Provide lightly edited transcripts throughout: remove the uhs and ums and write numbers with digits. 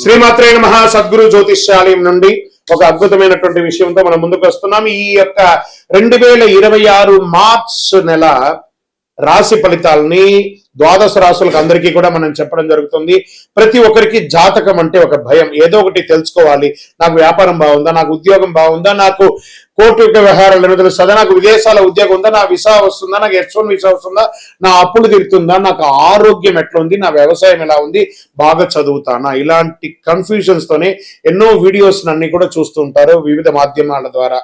శ్రీమాత్రే నమః. సద్గురు జ్యోతిష్యాలయం నుండి ఒక అద్భుతమైనటువంటి విషయంతో మనం ముందుకు వస్తున్నాం. ఈ యొక్క 2026 మార్చ్ నెల రాశి ఫలితాలని ద్వాదశ రాశులకు అందరికీ కూడా మనం చెప్పడం జరుగుతుంది. ప్రతి ఒక్కరికి జాతకం అంటే ఒక భయం, ఏదో ఒకటి తెలుసుకోవాలి. నాకు వ్యాపారం బాగుందా, నాకు ఉద్యోగం బాగుందా, నాకు కోర్టు యొక్క వ్యవహారాలు తెలుస్తుందా, నాకు విదేశాల ఉద్యోగం ఉందా, నా వీసా వస్తుందా, నాకు H1 వీసా వస్తుందా, నా అప్పులు తీరుతుందా, నాకు ఆరోగ్యం ఎట్లా ఉంది, నా వ్యవసాయం ఎలా ఉంది, బాగా చదువుతానా, ఇలాంటి కన్ఫ్యూజన్స్ తోనే ఎన్నో వీడియోస్ అన్ని కూడా చూస్తూ ఉంటారు వివిధ మాధ్యమాల ద్వారా.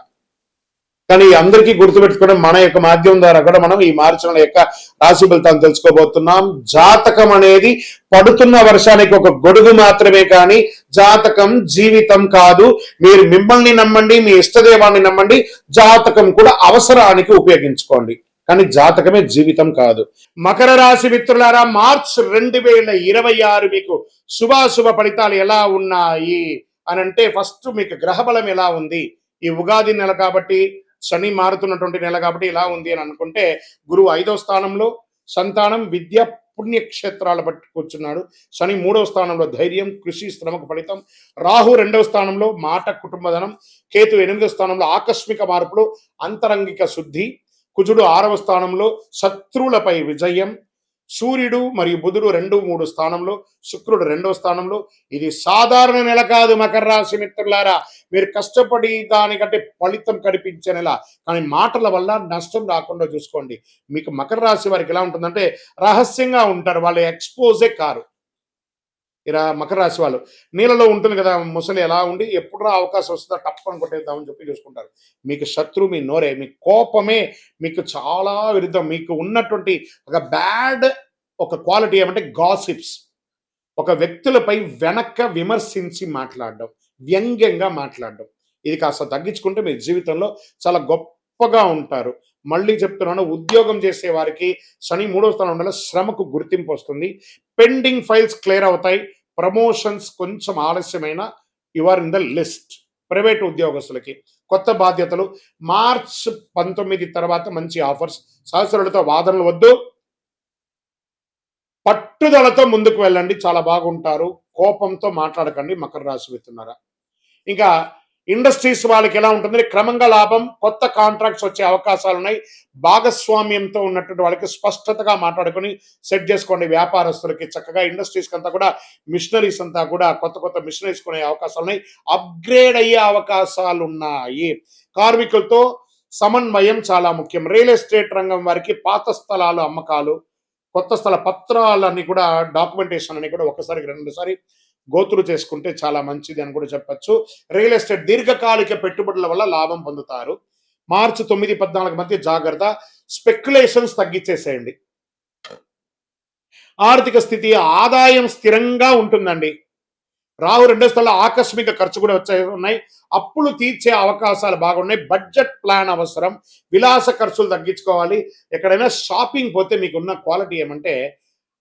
కానీ అందరికీ గుర్తుపెట్టుకోవడం, మన యొక్క మాధ్యమం ద్వారా కూడా మనం ఈ మార్చి నెల యొక్క రాశి ఫలితాలను తెలుసుకోబోతున్నాం. జాతకం అనేది పడుతున్న వర్షానికి ఒక గొడుగు మాత్రమే, కానీ జాతకం జీవితం కాదు. మీరు మిమ్మల్ని నమ్మండి, మీ ఇష్టదేవాన్ని నమ్మండి, జాతకం కూడా అవసరానికి ఉపయోగించుకోండి, కానీ జాతకమే జీవితం కాదు. మకర రాశి మిత్రులారా, మార్చ్ 2026 మీకు శుభాశుభ ఫలితాలు ఎలా ఉన్నాయి అని అంటే, ఫస్ట్ మీకు గ్రహబలం ఎలా ఉంది. ఈ ఉగాది నెల కాబట్టి, శని మారుతున్నటువంటి నెల కాబట్టి ఇలా ఉంది అని అనుకుంటే, గురువు 5వ స్థానంలో సంతానం, విద్య, పుణ్యక్షేత్రాలు బట్టి కూర్చున్నాడు. శని 3వ స్థానంలో ధైర్యం, కృషి, శ్రమకు ఫలితం. రాహు 2వ స్థానంలో మాట, కుటుంబధనం. కేతు 8వ స్థానంలో ఆకస్మిక మార్పులు, అంతరంగిక శుద్ధి. కుజుడు 6వ స్థానంలో శత్రువులపై విజయం. సూర్యుడు మరియు బుధుడు 2, 3 స్థానంలో, శుక్రుడు 2వ స్థానంలో. ఇది సాధారణ నెల కాదు మకర రాశి మిత్రులారా. మీరు కష్టపడి దానికంటే ఫలితం కనిపించే నెల, కానీ మాటల వల్ల నష్టం రాకుండా చూసుకోండి. మీకు మకర రాశి వారికి ఎలా ఉంటుందంటే, రహస్యంగా ఉంటారు, వాళ్ళు ఎక్స్పోజే కారు. ఇలా మకర రాశి వాళ్ళు నీళ్ళలో ఉంటుంది కదా ముసలి, ఎలా ఉండి ఎప్పుడు అవకాశం వస్తుందో టప్పని కొట్టేద్దామని చెప్పి చూసుకుంటారు. మీకు శత్రువు మీ నోరే, మీ కోపమే మీకు చాలా విరుద్ధం. మీకు ఉన్నటువంటి ఒక బ్యాడ్ ఒక క్వాలిటీ ఏమంటే గాసిప్స్. ఒక వ్యక్తులపై వెనక్క విమర్శించి మాట్లాడడం, వ్యంగ్యంగా మాట్లాడడం. ఇది కాస్త తగ్గించుకుంటే మీ జీవితంలో చాలా గొప్పగా ఉంటారు. మళ్ళీ చెప్తున్నాను, ఉద్యోగం చేసే వారికి శని 3వ స్థానం ఉండాలి, శ్రమకు గుర్తింపు వస్తుంది. పెండింగ్ ఫైల్స్ క్లియర్ అవుతాయి. ప్రమోషన్స్ కొంచెం ఆలస్యమైన you are in the list. Private ఉద్యోగస్తులకి కొత్త బాధ్యతలు. మార్చ్ 19 తర్వాత మంచి ఆఫర్స్. సహచరులతో వాదనలు వద్దు, పట్టుదలతో ముందుకు వెళ్ళండి, చాలా బాగుంటారు. కోపంతో మాట్లాడకండి మకర రాశి మిత్రులారా. ఇంకా ఇండస్ట్రీస్ వాళ్ళకి ఎలా ఉంటుంది, క్రమంగా లాభం, కొత్త కాంట్రాక్ట్స్ వచ్చే అవకాశాలు ఉన్నాయి. భాగస్వామ్యంతో ఉన్నటువంటి వాళ్ళకి స్పష్టతగా మాట్లాడుకొని సెట్ చేసుకోండి. వ్యాపారస్తులకి చక్కగా ఇండస్ట్రీస్కి అంతా కూడా మిషనరీస్ అంతా కూడా కొత్త కొత్త మిషనరీస్ కొనే అవకాశాలు ఉన్నాయి. అప్గ్రేడ్ అయ్యే అవకాశాలు ఉన్నాయి. కార్మికులతో సమన్వయం చాలా ముఖ్యం. రియల్ ఎస్టేట్ రంగం వారికి పాత స్థలాలు అమ్మకాలు, కొత్త స్థల పత్రాలన్నీ కూడా డాక్యుమెంటేషన్ అని కూడా ఒకసారికి 2 గోతులు చేసుకుంటే చాలా మంచిది అని కూడా చెప్పచ్చు. రియల్ ఎస్టేట్ దీర్ఘకాలిక పెట్టుబడుల వల్ల లాభం పొందుతారు. మార్చి 9, 14 మధ్య జాగ్రత్త. స్పెక్యులేషన్స్ తగ్గించేసేయండి. ఆర్థిక స్థితి, ఆదాయం స్థిరంగా ఉంటుందండి. రాహు 2వ స్థలంలో ఆకస్మిక ఖర్చు కూడా ఉన్నాయి. అప్పులు తీర్చే అవకాశాలు బాగున్నాయి. బడ్జెట్ ప్లాన్ అవసరం. విలాస ఖర్చులు తగ్గించుకోవాలి. ఎక్కడైనా షాపింగ్ పోతే మీకున్న క్వాలిటీ ఏమంటే,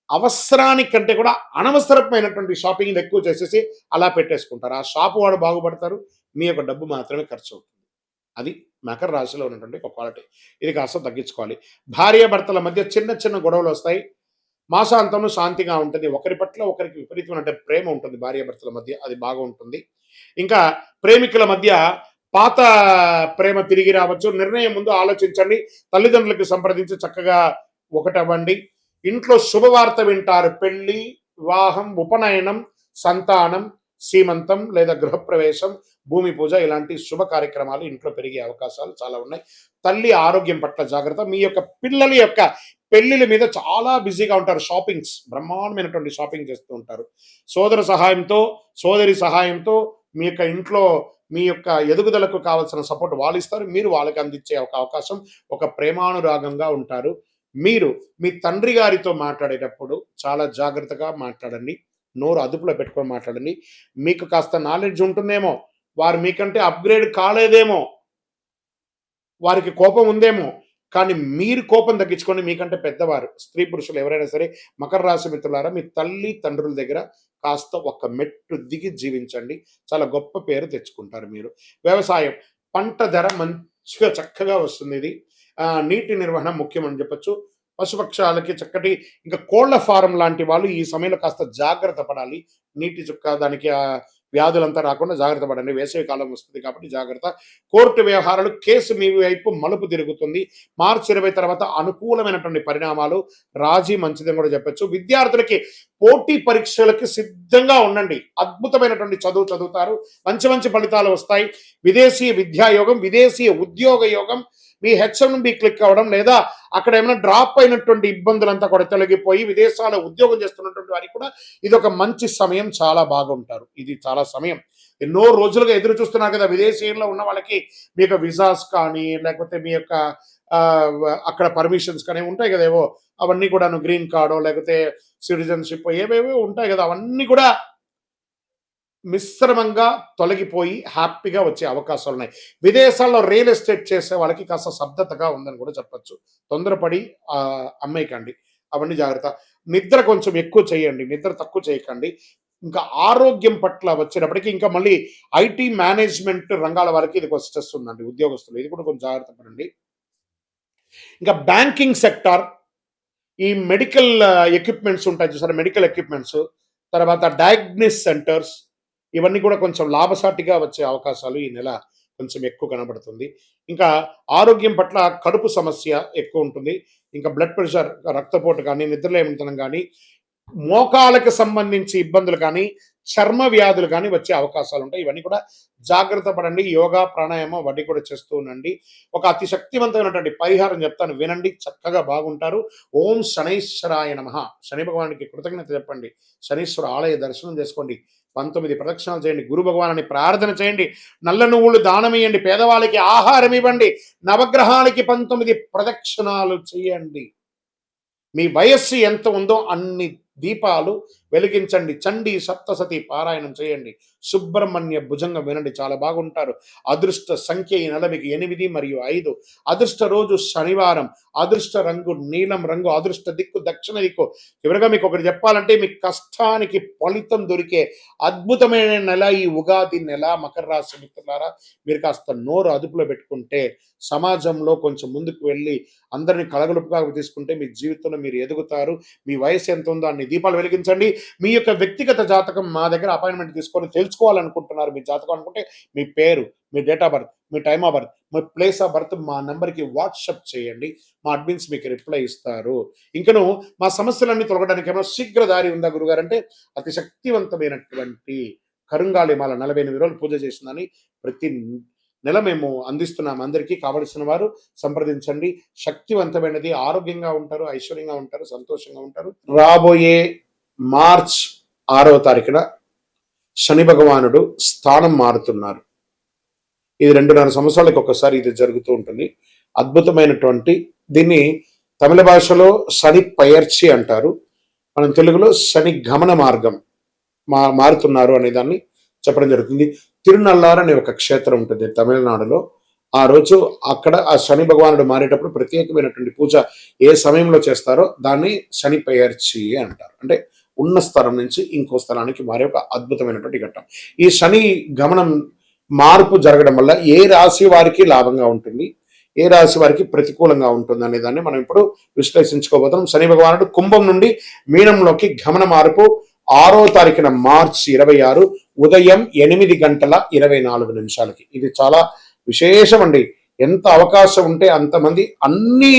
అవసరానికంటే కూడా అనవసరమైనటువంటి షాపింగ్ ఎక్కువ చేసేసి అలా పెట్టేసుకుంటారు. ఆ షాపు వాడు బాగుపడతారు, మీ యొక్క డబ్బు మాత్రమే ఖర్చు అవుతుంది. అది మకర రాశిలో ఉన్నటువంటి ఒక క్వాలిటీ. ఇది కాస్త తగ్గించుకోవాలి. భార్యాభర్తల మధ్య చిన్న చిన్న గొడవలు వస్తాయి. మాసాంతంలో శాంతిగా ఉంటుంది. ఒకరి పట్ల ఒకరికి విపరీతమైన ప్రేమ ఉంటుంది భార్యాభర్తల మధ్య, అది బాగా ఉంటుంది. ఇంకా ప్రేమికుల మధ్య పాత ప్రేమ తిరిగి రావచ్చు. నిర్ణయం ముందు ఆలోచించండి. తల్లిదండ్రులకు సంప్రదించి చక్కగా ఒకటవ్వండి. ఇంట్లో శుభవార్త వింటారు. పెళ్లి, వివాహం, ఉపనయనం, సంతానం, సీమంతం లేదా గృహప్రవేశం, భూమి పూజ, ఇలాంటి శుభ కార్యక్రమాలు ఇంట్లో పెరిగే అవకాశాలు చాలా ఉన్నాయి. తల్లి ఆరోగ్యం పట్ల జాగ్రత్త. మీ యొక్క పిల్లల యొక్క పెళ్లిల మీద చాలా బిజీగా ఉంటారు. షాపింగ్స్, బ్రహ్మాండమైనటువంటి షాపింగ్ చేస్తూ ఉంటారు. సోదర సహాయంతో, సోదరి సహాయంతో మీ యొక్క ఇంట్లో మీ యొక్క ఎదుగుదలకు కావాల్సిన సపోర్ట్ వాళ్ళు ఇస్తారు. మీరు వాళ్ళకి అందించే ఒక అవకాశం. ఒక ప్రేమానురాగంగా ఉంటారు. మీరు మీ తండ్రి గారితో మాట్లాడేటప్పుడు చాలా జాగ్రత్తగా మాట్లాడండి. నోరు అదుపులో పెట్టుకొని మాట్లాడండి. మీకు కాస్త నాలెడ్జ్ ఉంటుందేమో, వారు మీకంటే అప్గ్రేడ్ కాలేదేమో, వారికి కోపం ఉందేమో, కానీ మీరు కోపం తగ్గించుకొని మీకంటే పెద్దవారు స్త్రీ పురుషులు ఎవరైనా సరే మకర రాశి మిత్రులారా, మీ తల్లి తండ్రుల దగ్గర కాస్త ఒక మెట్టు దిగి జీవించండి. చాలా గొప్ప పేరు తెచ్చుకుంటారు మీరు. వ్యవసాయం, పంట ధర మంచిగా చక్కగా వస్తుంది. ఇది నీటి నిర్వహణ ముఖ్యం అని చెప్పచ్చు. పశుపక్షాలకి చక్కటి ఇంకా కోళ్ల ఫారం లాంటి వాళ్ళు ఈ సమయంలో కాస్త జాగ్రత్త పడాలి. నీటి చుక్క దానికి వ్యాధులంతా రాకుండా జాగ్రత్త పడండి. వేసవి కాలం వస్తుంది కాబట్టి జాగ్రత్త. కోర్టు వ్యవహారాలు కేసు మీ వైపు మలుపు తిరుగుతుంది. మార్చి 20 తర్వాత అనుకూలమైనటువంటి పరిణామాలు, రాజీ మంచిదని కూడా చెప్పొచ్చు. విద్యార్థులకి పోటీ పరీక్షలకి సిద్ధంగా ఉండండి. అద్భుతమైనటువంటి చదువు చదువుతారు. మంచి మంచి ఫలితాలు వస్తాయి. విదేశీ విద్యాయోగం, విదేశీ ఉద్యోగ యోగం, మీ H1B క్లిక్ అవ్వడం, లేదా అక్కడ ఏమైనా డ్రాప్ అయినటువంటి ఇబ్బందులంతా కూడా తొలగిపోయి విదేశాల్లో ఉద్యోగం చేస్తున్నటువంటి వారికి కూడా ఇది ఒక మంచి సమయం. చాలా బాగుంటారు. ఇది చాలా సమయం. ఎన్నో రోజులుగా ఎదురు చూస్తున్నారు కదా విదేశీయంలో ఉన్న వాళ్ళకి. మీ యొక్క విజాస్ కానీ, లేకపోతే మీ యొక్క అక్కడ పర్మిషన్స్ కానీ ఉంటాయి కదా ఏవో, అవన్నీ కూడాను గ్రీన్ కార్డో లేకపోతే సిటిజన్షిప్ ఏవేవో ఉంటాయి కదా, అవన్నీ కూడా మిశ్రమంగా తొలగిపోయి హ్యాపీగా వచ్చే అవకాశాలు ఉన్నాయి. విదేశాల్లో రియల్ ఎస్టేట్ చేసే వాళ్ళకి కాస్త శబ్దతగా ఉందని కూడా చెప్పచ్చు. తొందరపడి అమ్మేయకండి. అవన్నీ జాగ్రత్త. నిద్ర కొంచెం ఎక్కువ చేయండి, నిద్ర తక్కువ చేయకండి. ఇంకా ఆరోగ్యం పట్ల వచ్చేటప్పటికి ఇంకా మళ్ళీ ఐటీ మేనేజ్మెంట్ రంగాల వారికి ఇది ఒక స్ట్రెస్ ఉందండి. ఉద్యోగస్తులు ఇది కూడా కొంచెం జాగ్రత్త పడండి. ఇంకా బ్యాంకింగ్ సెక్టార్, ఈ మెడికల్ ఎక్విప్మెంట్స్ ఉంటాయి చూసారా, మెడికల్ ఎక్విప్మెంట్స్, తర్వాత డయాగ్నోస్ సెంటర్స్, ఇవన్నీ కూడా కొంచెం లాభసాటిగా వచ్చే అవకాశాలు ఈ నెల కొంచెం ఎక్కువ కనబడుతుంది. ఇంకా ఆరోగ్యం పట్ల కడుపు సమస్య ఎక్కువ ఉంటుంది. ఇంకా బ్లడ్ ప్రెషర్, రక్తపోటు కానీ, నిద్రలేమితనం కానీ, మోకాలకు సంబంధించి ఇబ్బందులు కానీ, చర్మ వ్యాధులు కానీ వచ్చే అవకాశాలు ఉంటాయి. ఇవన్నీ కూడా జాగ్రత్త పడండి. యోగా, ప్రాణాయామం వడ్డీ కూడా చేస్తూ ఉండండి. ఒక అతి శక్తివంతమైనటువంటి పరిహారం చెప్తాను, వినండి, చక్కగా బాగుంటారు. ఓం శనైశ్వరాయ నమః. శని భగవానికి కృతజ్ఞత చెప్పండి. శనీశ్వర ఆలయ దర్శనం చేసుకోండి. 19 ప్రదక్షిణాలు చేయండి. గురు భగవాన్ని ప్రార్థన చేయండి. నల్ల నువ్వులు దానం ఇవ్వండి. పేదవాళ్ళకి ఆహారం ఇవ్వండి. నవగ్రహాలకి 19 ప్రదక్షిణాలు చేయండి. మీ వయస్సు ఎంత ఉందో అన్ని దీపాలు వెలిగించండి. చండీ సప్తసతి పారాయణం చేయండి. సుబ్రహ్మణ్య భుజంగం వినండి, చాలా బాగుంటారు. అదృష్ట సంఖ్య ఈ నెల మీకు 8 మరియు 5. అదృష్ట రోజు శనివారం. అదృష్ట రంగు నీలం రంగు. అదృష్ట దిక్కు దక్షిణ దిక్కు. చివరిగా మీకు ఒకటి చెప్పాలంటే, మీ కష్టానికి ఫలితం దొరికే అద్భుతమైన నెల ఈ ఉగాది నెల. మకర రాశి మిత్రులారా, మీరు కాస్త నోరు అదుపులో పెట్టుకుంటే, సమాజంలో కొంచెం ముందుకు వెళ్ళి అందరినీ కలగలుపుగా తీసుకుంటే మీ జీవితంలో మీరు ఎదుగుతారు. మీ వయసు ఎంత ఉందో అన్ని దీపాలు వెలిగించండి. మీ యొక్క వ్యక్తిగత జాతకం మా దగ్గర అపాయింట్మెంట్ తీసుకొని తెలుసుకోవాలనుకుంటున్నారు మీ జాతకం అనుకుంటే, మీ పేరు, మీ డేట్ ఆఫ్ బర్త్, మీ టైమ్ ఆఫ్ బర్త్, మీ ప్లేస్ ఆఫ్ బర్త్ మా నెంబర్కి వాట్సాప్ చేయండి. మా అడ్మిన్స్ మీకు రిప్లై ఇస్తారు. ఇంకను మా సమస్యలన్నీ తొలగడానికి ఏమైనా శీఘ్ర దారి ఉందా గురుగారు అంటే, అతి శక్తివంతమైనటువంటి కరుంగాళి మాల 48 రోజులు పూజ చేసిందని ప్రతి నెల మేము అందిస్తున్నాం. అందరికీ కావలసిన వారు సంప్రదించండి. శక్తివంతమైనది. ఆరోగ్యంగా ఉంటారు, ఐశ్వర్యంగా ఉంటారు, సంతోషంగా ఉంటారు. రాబోయే మార్చ్ 6వ తారీఖున శని భగవానుడు స్థానం మారుతున్నారు. ఇది 2.5 సంవత్సరాలకు ఒకసారి ఇది జరుగుతూ ఉంటుంది. అద్భుతమైనటువంటి, దీన్ని తమిళ భాషలో శని పయర్చి అంటారు. మనం తెలుగులో శని గమన మార్గం మారుతున్నారు అనే దాన్ని చెప్పడం జరుగుతుంది. తిరునల్లార్ అనే ఒక క్షేత్రం ఉంటుంది తమిళనాడులో. ఆ రోజు అక్కడ ఆ శని భగవానుడు మారేటప్పుడు ప్రత్యేకమైనటువంటి పూజ ఏ సమయంలో చేస్తారో దాన్ని శని పయర్చి అంటారు. అంటే ఉన్న స్థలం నుంచి ఇంకో స్థలానికి మారే ఒక అద్భుతమైనటువంటి ఘట్టం. ఈ శని గమనం మార్పు జరగడం వల్ల ఏ రాశి వారికి లాభంగా ఉంటుంది, ఏ రాశి వారికి ప్రతికూలంగా ఉంటుంది అనే దాన్ని మనం ఇప్పుడు విశ్లేషించుకోబోతున్నాం. శని భగవానుడు కుంభం నుండి మీనంలోకి గమన మార్పు 6వ తారీఖున మార్చి 26 ఉదయం 8:24 ఇది చాలా విశేషం అండి. ఎంత అవకాశం ఉంటే అంతమంది అన్ని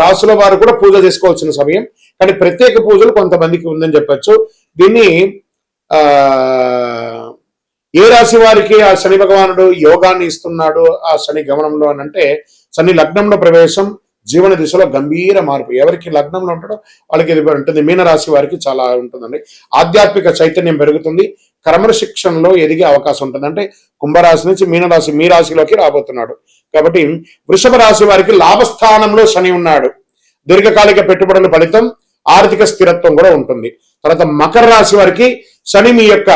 రాసుల వారు కూడా పూజ చేసుకోవాల్సిన సమయం. కానీ ప్రత్యేక పూజలు కొంతమందికి ఉందని చెప్పచ్చు. దీన్ని ఏ రాశి వారికి ఆ శని భగవానుడు యోగాన్ని ఇస్తున్నాడు ఆ శని గమనంలో అని అంటే, శని లగ్నంలో ప్రవేశం, జీవన దిశలో గంభీర మార్పు. ఎవరికి లగ్నంలో ఉంటాడో వాళ్ళకి ఇది ఉంటుంది. మీనరాశి వారికి చాలా ఉంటుందండి. ఆధ్యాత్మిక చైతన్యం పెరుగుతుంది. క్రమశిక్షణలో ఎదిగే అవకాశం ఉంటుంది. అంటే కుంభరాశి నుంచి మీనరాశి, మీ రాశిలోకి రాబోతున్నాడు. కాబట్టి వృషభ రాశి వారికి లాభస్థానంలో శని ఉన్నాడు. దీర్ఘకాలిక పెట్టుబడుల ఫలితం, ఆర్థిక స్థిరత్వం కూడా ఉంటుంది. తర్వాత మకర రాశి వారికి శని మీ యొక్క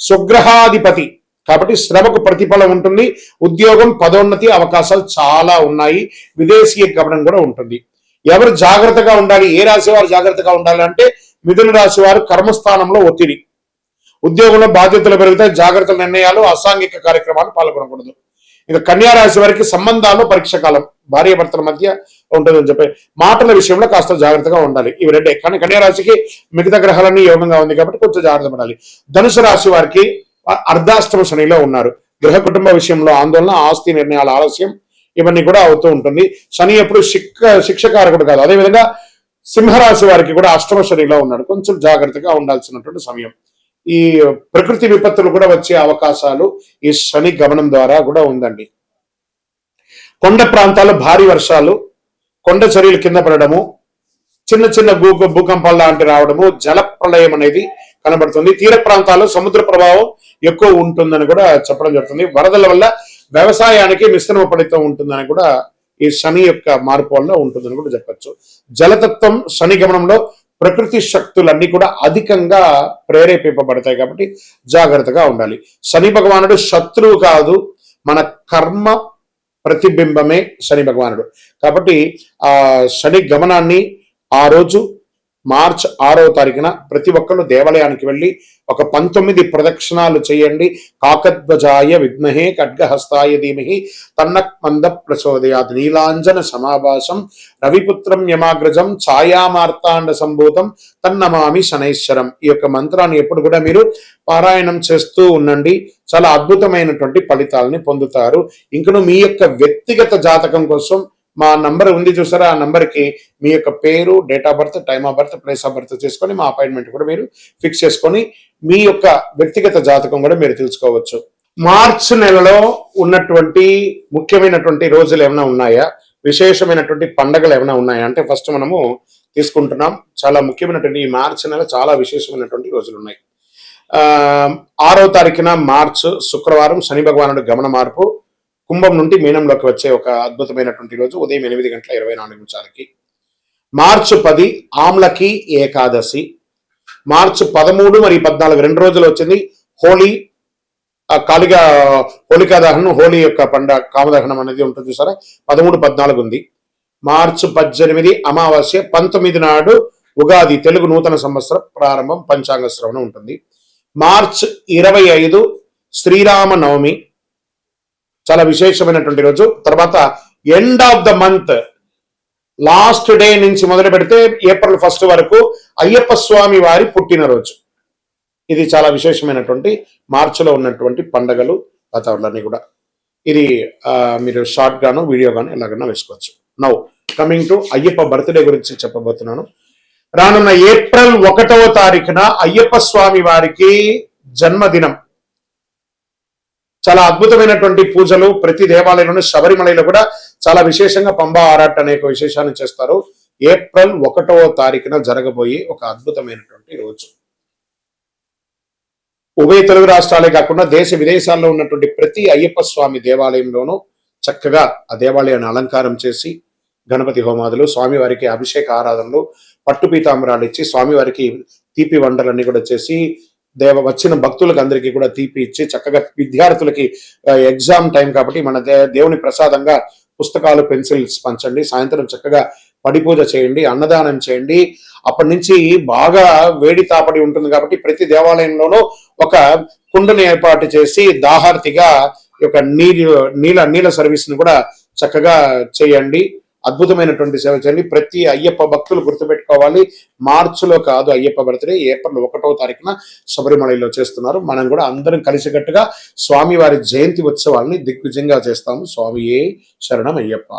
స్వగ్రహాధిపతి కాబట్టి శ్రమకు ప్రతిఫలం ఉంటుంది. ఉద్యోగం, పదోన్నతి అవకాశాలు చాలా ఉన్నాయి. విదేశీయ గమనం కూడా ఉంటుంది. ఎవరు జాగ్రత్తగా ఉండాలి, ఏ రాశి వారు జాగ్రత్తగా ఉండాలి అంటే, మిథున రాశి వారు కర్మస్థానంలో ఒత్తిడి, ఉద్యోగంలో బాధ్యతలు పెరుగుతాయి. జాగ్రత్తల నిర్ణయాలు, అసాంఘిక కార్యక్రమాలు పాల్గొనకూడదు. ఇక కన్యా రాశి వారికి సంబంధాల్లో పరీక్ష కాలం, భార్య భర్తల మధ్య ఉంటుందని చెప్పి మాటల విషయంలో కాస్త జాగ్రత్తగా ఉండాలి. ఇవి రెండే. కానీ కన్యా రాశికి మిగతా గ్రహాలన్నీ యోగంగా ఉంది కాబట్టి కొంచెం జాగ్రత్త పడాలి. ధనుసు రాశి వారికి అర్ధాష్టమ శనిలో ఉన్నారు. గృహ కుటుంబ విషయంలో ఆందోళన, ఆస్తి నిర్ణయాల ఆలస్యం ఇవన్నీ కూడా అవుతూ ఉంటుంది. శని ఎప్పుడు శిక్షకారకుడు కాదు. అదేవిధంగా సింహరాశి వారికి కూడా అష్టమ శనిలో ఉన్నాడు. కొంచెం జాగ్రత్తగా ఉండాల్సినటువంటి సమయం. ఈ ప్రకృతి విపత్తులు కూడా వచ్చే అవకాశాలు ఈ శని గమనం ద్వారా కూడా ఉందండి. కొండ ప్రాంతాల్లో భారీ వర్షాలు, కొండ చర్యలు కింద పడడము, చిన్న చిన్న భూకంపాలు లాంటి రావడము, జల ప్రళయం అనేది కనబడుతుంది. తీర ప్రాంతాల్లో సముద్ర ప్రభావం ఎక్కువ ఉంటుందని కూడా చెప్పడం జరుగుతుంది. వరదల వల్ల వ్యవసాయానికి మిశ్రమ ఫలితం ఉంటుందని కూడా ఈ శని యొక్క మార్పు వల్ల ఉంటుందని కూడా చెప్పచ్చు. జలతత్వం శని గమనంలో ప్రకృతి శక్తులన్నీ కూడా అధికంగా ప్రేరేపింపబడతాయి కాబట్టి జాగ్రత్తగా ఉండాలి. శని భగవానుడు శత్రువు కాదు, మన కర్మ ప్రతిబింబమే శని భగవానుడు. కాబట్టి ఆ శని గమనాన్ని ఆ రోజు మార్చ్ 6వ తారీఖున ప్రతి ఒక్కరు దేవాలయానికి వెళ్ళి ఒక 19 ప్రదక్షిణాలు చేయండి. కాకధ్వజాయ విద్మహే ఖడ్గహస్తాయ ధీమహి తన్నః మంద ప్రచోదయాత్, నీలాంజన సమాభాసం రవిపుత్రం యమాగ్రజం ఛాయామార్తాండ సంభూతం తన్నమామి శనైశ్వరం. ఈ యొక్క మంత్రాన్ని ఎప్పుడు కూడా మీరు పారాయణం చేస్తూ ఉండండి. చాలా అద్భుతమైనటువంటి ఫలితాలని పొందుతారు. ఇంకను మీ యొక్క వ్యక్తిగత జాతకం కోసం మా నంబర్ ఉంది చూసారా, ఆ నంబర్కి మీ యొక్క పేరు, date of birth, time of birth, place of birth చేసుకొని మా అపాయింట్మెంట్ కూడా మీరు ఫిక్స్ చేసుకొని మీ యొక్క వ్యక్తిగత జాతకం కూడా మీరు తెలుసుకోవచ్చు. మార్చ్ నెలలో ఉన్నటువంటి ముఖ్యమైనటువంటి రోజులు ఏమైనా ఉన్నాయా, విశేషమైనటువంటి పండగలు ఏమైనా ఉన్నాయా అంటే ఫస్ట్ మనము తీసుకుంటున్నాం. చాలా ముఖ్యమైనటువంటి ఈ మార్చ్ నెల చాలా విశేషమైనటువంటి రోజులు ఉన్నాయి. 6వ తారీఖున మార్చ్ శుక్రవారం శని భగవానుడు గమన మార్పు కుంభం నుండి మీనంలోకి వచ్చే ఒక అద్భుతమైనటువంటి రోజు ఉదయం 8:24 మార్చి 10 ఆమ్లకి ఏకాదశి. మార్చి 13 మరియు 14 2 రోజులు వచ్చింది హోలీ, కాళిగా హోలికా దహనం, హోలీ యొక్క పండుగ కామదహనం అనేది ఉంటుంది చూసారా, 13, 14 ఉంది. మార్చి 18 అమావాస్య, 19 నాడు ఉగాది, తెలుగు నూతన సంవత్సర ప్రారంభం, పంచాంగ శ్రవణం ఉంటుంది. మార్చి 25 శ్రీరామ నవమి, చాలా విశేషమైనటువంటి రోజు. తర్వాత end of the month last day నుంచి మొదలు పెడితే ఏప్రిల్ 1 వరకు అయ్యప్ప స్వామి వారి పుట్టినరోజు. ఇది చాలా విశేషమైనటువంటి మార్చిలో ఉన్నటువంటి పండగలు, వాతావరణాన్ని కూడా ఇది మీరు షార్ట్ గాను వీడియో గాను ఎలాగైనా వేసుకోవచ్చు. Now coming to Ayyappa birthday గురించి చెప్పబోతున్నాను. రానున్న ఏప్రిల్ 1వ తారీఖున అయ్యప్ప స్వామి వారికి జన్మదినం. చాలా అద్భుతమైనటువంటి పూజలు ప్రతి దేవాలయంలోనూ, శబరిమలలో కూడా చాలా విశేషంగా పంబా ఆరాట్ అనే విశేషాన్ని చేస్తారు. ఏప్రిల్ 1వ తారీఖున జరగబోయే ఒక అద్భుతమైనటువంటి రోజు. ఉభయ తెలుగు రాష్ట్రాలే కాకుండా దేశ విదేశాల్లో ఉన్నటువంటి ప్రతి అయ్యప్ప స్వామి దేవాలయంలోనూ చక్కగా ఆ దేవాలయాన్ని అలంకారం చేసి గణపతి హోమాదులు, స్వామివారికి అభిషేక ఆరాధనలు, పట్టు పీతాంబరాలు ఇచ్చి స్వామివారికి తీపి వంటలన్నీ కూడా చేసి వచ్చిన భక్తులకు అందరికీ కూడా తీపి ఇచ్చి చక్కగా విద్యార్థులకి ఎగ్జామ్ టైం కాబట్టి మన దేవుని ప్రసాదంగా పుస్తకాలు, పెన్సిల్స్ పంచండి. సాయంత్రం చక్కగా పడి పూజ చేయండి, అన్నదానం చేయండి. అప్పటి నుంచి బాగా వేడి తాపడి ఉంటుంది కాబట్టి ప్రతి దేవాలయంలోనూ ఒక కుండని ఏర్పాటు చేసి దాహార్తిగా ఒక నీళ్ళ సర్వీస్ ని కూడా చక్కగా చేయండి. అద్భుతమైనటువంటి సేవ చేయండి. ప్రతి అయ్యప్ప భక్తులు గుర్తుపెట్టుకోవాలి, మార్చిలో కాదు అయ్యప్ప బర్త్డే, ఏప్రిల్ 1వ తారీఖున శబరిమలలో చేస్తున్నారు. మనం కూడా అందరం కలిసికట్టుగా స్వామివారి జయంతి ఉత్సవాల్ని దిగ్విజయంగా చేస్తాము. స్వామియే శరణం అయ్యప్ప.